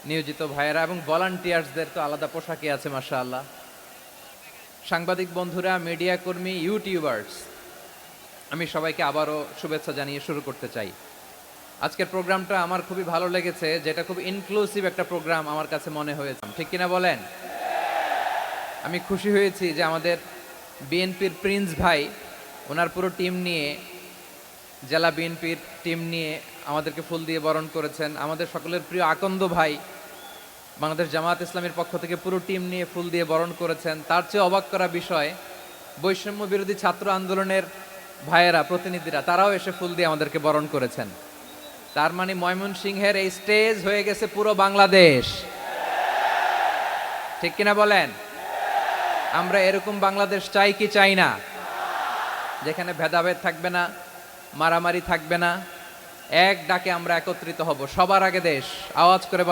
নিয়োজিত ভাইয়েরা এবং ভলান্টিয়ার্সদের তো আলাদা পোশাকই আছে মাশাআল্লাহ। সাংবাদিক বন্ধুরা, মিডিয়া কর্মী, ইউটিউবার্স, আমি সবাইকে আবারও শুভেচ্ছা জানিয়ে শুরু করতে চাই। আজকের প্রোগ্রামটা আমার খুবই ভালো লেগেছে, যেটা খুব ইনক্লুসিভ একটা প্রোগ্রাম আমার কাছে মনে হয়েছে, ঠিক কিনা বলেন? আমি খুশি হয়েছি যে আমাদের বিএনপির প্রিন্স ভাই ওনার পুরো টিম নিয়ে, জেলা বিএনপির টিম নিয়ে আমাদেরকে ফুল দিয়ে বরণ করেছেন। আমাদের সকলের প্রিয় আকন্দ ভাই বাংলাদেশ জামায়াত ইসলামীর পক্ষ থেকে পুরো টিম নিয়ে ফুল দিয়ে বরণ করেছেন। তার চেয়ে অবাক করা বিষয়, বৈষম্য বিরোধী ছাত্র আন্দোলনের ভাইয়েরা, প্রতিনিধিরা, তারাও এসে ফুল দিয়ে আমাদেরকে বরণ করেছেন। তার মানে ময়মনসিংহের এই স্টেজ হয়ে গেছে পুরো বাংলাদেশ, ঠিক কিনা বলেন? আমরা এরকম বাংলাদেশ চাই কি চাই না? যেখানে ভেদাভেদ থাকবে না, মারামারি থাকবে না, এক ডাকে আমরা একত্রিত হব। সবার আগে দেশ, আওয়াজ করে